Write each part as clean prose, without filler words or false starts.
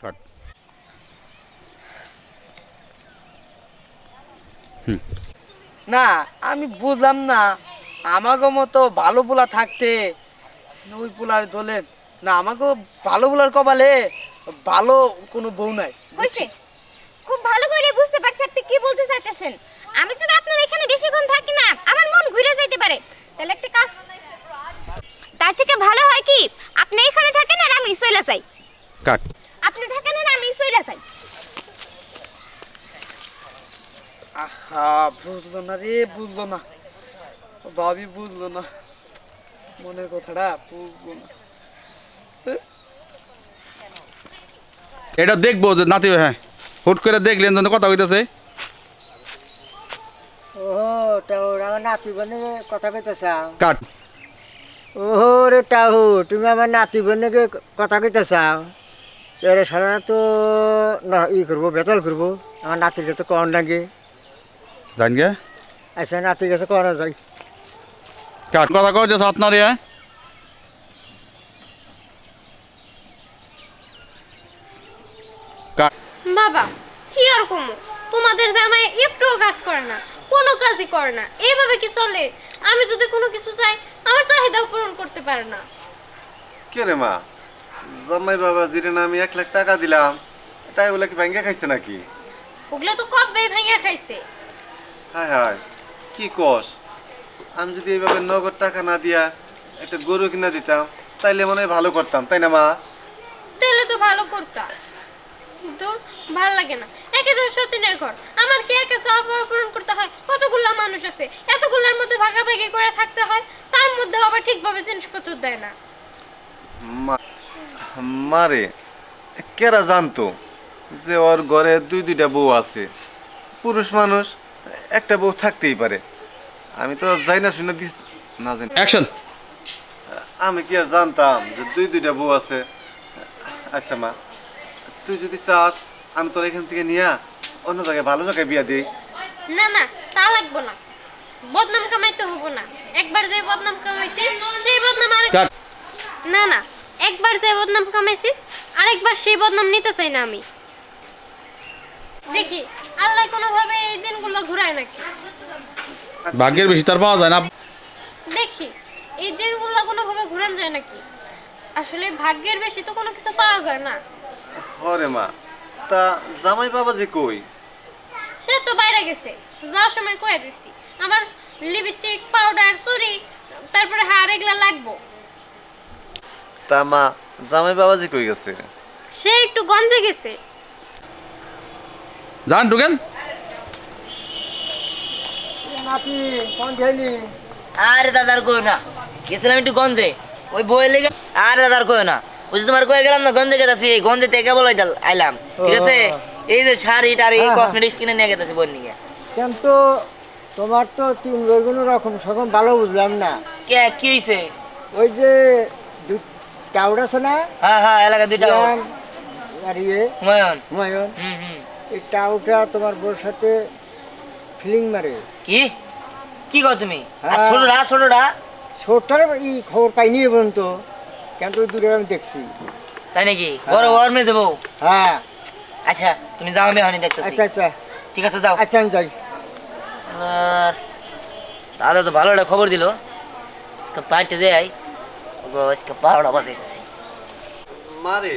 কাট। না আমি বুঝলাম না, আমাকে মতো ভালো পোলা থাকতে ওই পোলার দোলেন না, আমাকে ভালো পোলার কপালে ভালো কোনো বউ নাই। হইছে, খুব ভালো করে বুঝতে পারছি আপনি কি বলতে চাইতেছেন। আমি যদি আপনার এখানে বেশিক্ষণ থাকি না, আমার মন ঘুরে যাইতে পারে। তাহলে একটা কাজ, তার থেকে ভালো হয় কি আপনি এখানে থাকেন আর আমি চলে যাই। কাট। আপনি থাকেন আর আমি চলে যাই। আহা বুঝলো না রে, বুঝলো না, ভাবি বুঝলো না, মনের কথাটা বুঝলো না। এটা দেখবো যে নাতি, হ্যাঁ হুট করে দেখলেন জন্য কথা হইতেছে। ও টাউর আমার নাতি বোনে কথা কইতেছাও। কাট। ওহো রে টাহু, তুমি আমার নাতি বোনে কথা কইতেছাও। এর সারা তো না ই করবো, বেতাল করবো। আমার নাতির কাছে কন লাগে। জান গে। আচ্ছা নাতির কাছে করা যায়। কাট কথা কও যে আপনার ইয়া। কাট। বাবা কি আর কমু, তোমাদের জামাই একটুও কাজ করে না, কোনো কাজই করে না, এইভাবে কি চলে? আমি যদি কোনো কিছু চাই আমার চাহিদাও পূরণ করতে পারে না। কে রে মা, জামাই বাবা জিরে না আমি 1 লাখ টাকা দিলাম, টাকা গুলা কি ভেঙে খাইছে নাকি? ওগুলো তো কবে ভেঙে খাইছে। হায় হায়, কি কস? আমি যদি এইভাবে নগদ টাকা না দিয়া একটা গরু কিনা দিতাম তাইলে মনে হয় ভালো করতাম, তাই না মা? তাহলে তো ভালো করতাম, কিন্তু ভালো লাগে না। একে তো সতীনের ঘর, আমার কি একে সব পূরণ করতে হয়? কতগুলা মানুষ আছে, এতগুলার মধ্যে ভাগাভাগি করে থাকতে হয়, তার মধ্যে আবার ঠিকভাবে জিনিসপত্র দেয় না। মারে কেরা জানতো যে ওর ঘরে 2-2টা বউ আছে? পুরুষ মানুষ একটা বউ থাকতেই পারে। আমি তো যাই না শুনে দিস না জানি। অ্যাকশন। আমি কি আর জানতাম যে 2-2টা বউ আছে? আচ্ছা মা, তুই যদি চাস আমি তোর এখান থেকে নিয়ে অন্য জায়গায় ভালো জায়গায় বিয়া দিই। না না, তা লাগবো না, বদনাম কামাইতে হবো না। একবার যে বদনাম কামাইছি সেই বদনাম আরেক, কাট। না না, একবার যে বদনাম কামাইছি আরেকবার সেই বদনাম নিতে চাই না আমি। দেখি আল্লাহ কোনোভাবে এই দিনগুলো ঘুরায় নাকি। ভাগ্যের বেশি তার পাওয়া যায় না। দেখি এই দিনগুলো কোনোভাবে ঘুরান যায় নাকি। আসলে ভাগ্যের বেশি তো কোনো কিছু পাওয়া যায় না। হরে মা, তা জামাই বাবা যে কই? সে তো বাইরে গেছে, যাওয়ার সময় কয়ে দিছি আমার লিপস্টিক পাউডার চুড়ি তারপরে হার এগুলা লাগবো। তা মা, জামাই বাবা যে কই গেছে? সে একটু গঞ্জে গেছে। জান ঢুকেন। নাতি কোন গেলি? আরে দাদার কই না, গেছিলাম একটু গঞ্জে, ওই বই লেগে। আরে দাদার কই না, ওই যে তোমার কয়ে গেলাম না গঞ্জে গেছি, গঞ্জে থেকে বলে আইলাম, ঠিক আছে? এই যে শাড়ি টাড়ি কসমেটিক্স কিনে নিয়ে গেছে বই নিয়ে। কিন্তু তোমার তো 3 বেগুন রকম সকম ভালো বুঝলাম না। কে কি হইছে? ওই যে টাউর আছে না, হ্যাঁ হ্যাঁ, এলাকা দুইটা ইয়ান আর ইয়ে হুমায়ুন। হুমায়ুন, হুম। এই টাউটা তোমার বউর সাথে ফিলিং মারে। কি কি কও তুমি? আর হ্যাঁ। ছোটরা ছোটটার এই খবর পাইনি পর্যন্ত, কিন্তু ওই দূরে আমি দেখছি। তাই নাকি? বড় ওর মেয়ে যাবো। হ্যাঁ আচ্ছা তুমি যাও, আমি এখনই দেখতেছি। আচ্ছা আচ্ছা ঠিক আছে যাও। আচ্ছা আমি যাই। আর দাদা তো ভালো একটা খবর দিল, আজকে পার্টিতে যাই, ওগো আজকে 12টা বাজে গেছি। মারে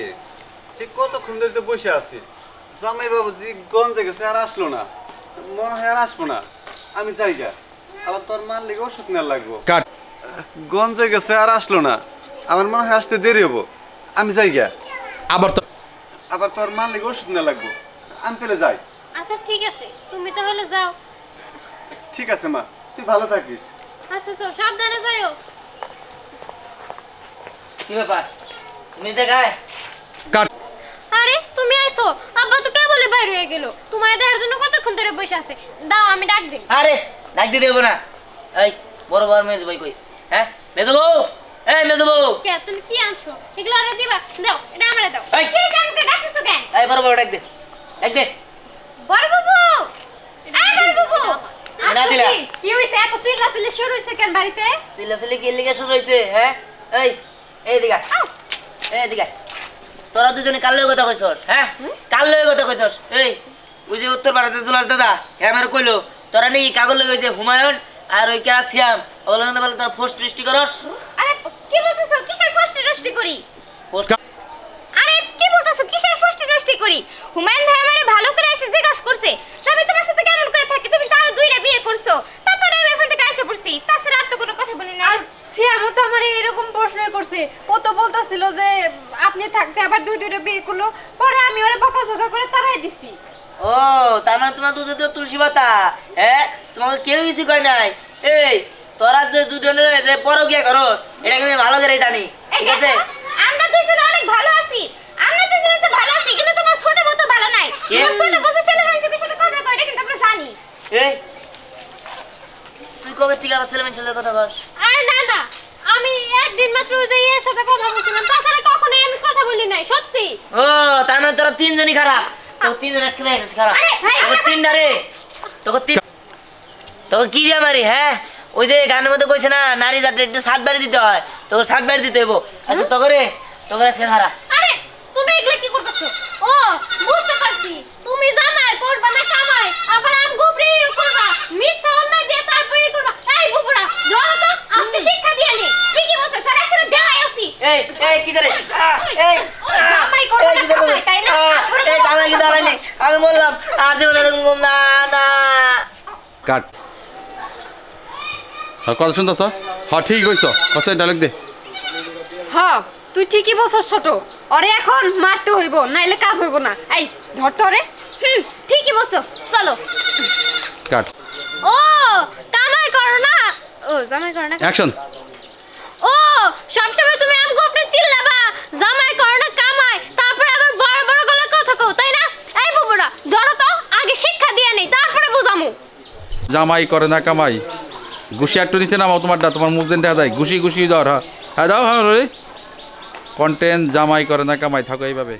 ঠিক কতক্ষণ ধরে তো বসে আছি, জামাই বাবু জি গঞ্জে গেছে আর আসলো না, মনে হয় আর আসবো না। আমি যাই গা, আবার তোর মার লেগে ওষুধ নেওয়ার লাগবো। কাট। গঞ্জে গেছে আর আসলো না, আমার মনে হয় আসতে দেরি হবো। আমি যাই গা, আবার তো আবার তোর মার লেগে ওষুধ নেওয়া লাগবো। আমি তাহলে যাই। আচ্ছা ঠিক আছে, তুমি তাহলে যাও। ঠিক আছে মা, তুই ভালো থাকিস। আচ্ছা তো সাবধানে যাইও। কি ব্যাপার, তুমি দেখায়? কাট। আরে তুমি আইছো, আব্বা তো কেবলই বাইরে হয়ে গেল, তোমার দেখার জন্য কতক্ষণ ধরে বসে আছে। দাও আমি ডাক দিই। আরে ডাক দিতে দেবো না। এই বড় মেজ ভাই কই? হ্যাঁ মেজো বউ, এই মেজো বউ। কে তুমি কি আনছো? এগুলো আরে দিবা, দাও এটা আমারে দাও। এই। কি আমাকে ডাকছো কেন? এই বড় ডাক দে, ডাক দে। বড় বাবু, এই বড় বাবু। না দিলা। কি হইছে? এত চিল্লাচিল্লি শুরু হইছে কেন বাড়িতে? চিল্লাচিল্লি কি লিগে শুরু হয়েছে? হ্যাঁ এই দিকে এই দিকে। তোরা দুজনে কাল লগে কথা কইছস হ্যাঁ কাল লগে কথা কইছস এই ওই যে উত্তর ভারতে জুলাস দাদা আমার কইলো তোরা নাকি কাগজ লগে যে হুমায়ুন আর ওই কে শ্যাম ওগুলো না বলে তোরা ফোর্স সৃষ্টি করস আরে কি বলতেছো কিসের ফার্স্টে নষ্টি করি পোস্ট আরে কি বলতেছো কিসের ফার্স্টে নষ্টি করি হুমায়ুন ভাই আমারে ভালো করে এসে জিজ্ঞাসা করছে আমি তোমার সাথে কেমন করে থাকি তুমি তো আরো দুইটা বিয়ে করছো তারপরে আমি এখান থেকে এসে পড়ছি তাছাড়া আর তো কোনো কথা বলি না আর সিয়ামও তো আমার এরকম প্রশ্নই করছে ও তো বলতেছিল যে আপনি থাকতে আবার দুইটা বিয়ে করলো পরে আমি ওরে বকাঝকা করে তাড়াই দিছি ও তার মানে তোমার দুধে তো তুলসী পাতা হ্যাঁ তোমাকে কেউ কিছু কয় নাই এই তোরা যে দুজনে যে পরকিয়া করস এটা আমি ভালো করে জানি এই ঠিক আছে দেখো, আমরা দুইজনে অনেক ভালো আছি আমরা দুইজনে তো ভালো আছি কিন্তু তোমার ছোট বউ তো ভালো নাই তোমার ছোট বউ তো ছেলে মানুষের সাথে কথা কয় এটা কিন্তু আমরা জানি এই তুই কবে থেকে আবার ছেলে মানুষের সাথে কথা কস আরে না না আমি একদিন মাত্র ওই যে এর সাথে কথা বলছিলাম তাছাড়া কখনোই আমি কথা বলি নাই সত্যি ও তার মানে তোরা তিনজনই খারাপ তোর তিনজন আজকে নাই খারাপ আরে, ভাই, তোকে তিনটা রে তোকে কি দিয়ে মারি হ্যাঁ ওই যে গানের মধ্যে কইছে না নারী জাতির একটু সাত বাড়ি দিতে হয় তোকে সাত বাড়ি দিতে হইব আচ্ছা তোকে আজকে খারাপ আরে তুমি এগুলা কি করতেছো ও বুঝতে পারছি তুমি জামাই করবা না কামাই আবার আম গুবরি করবা মিথ্যা অন্যায় দিয়ে তারপরে করবা এই বুবুরা ধরো তো আজকে শিক্ষা দিয়ে নে ঠিকই বলছো সরাসরি দেওয়াই আছি এই কি করে এই জামাই করবে এই না কি করে কামাই, তাই না? এই জামাই কি দাঁড়াইলি আমি বললাম আর জীবনে এরকম না না কাট হ্যাঁ কথা শুনতেছ হ্যাঁ ঠিক হইছ কথা ডায়লগ দে হ্যাঁ তুই ঠিকই বলছস ছোট আরে এখন মারতে হইব নাইলে কাজ হইব না এই ধর তো রে ঠিকই বলছো চলো কাট ও কামাই করো না ও জামাই করো না অ্যাকশন ও সবসময় তুমি আম গোপরে চিল্লাবা জামাই করো না কামাই তারপরে আবার বড় বড় গলা কথা কও তাই না এই বুবুরা ধরো তো আগে শিক্ষা দিয়ে নেই তারপরে বুঝামু জামাই করে না কামাই ঘুষি একটু নিচে নামাও তোমারটা তোমার মুখ দেন দেখা যায় ঘুষি ঘুষি দাও হ্যাঁ হ্যাঁ দাও হ্যাঁ রে কন্টেন্ট জামাই করে না কামাই থাকো এইভাবে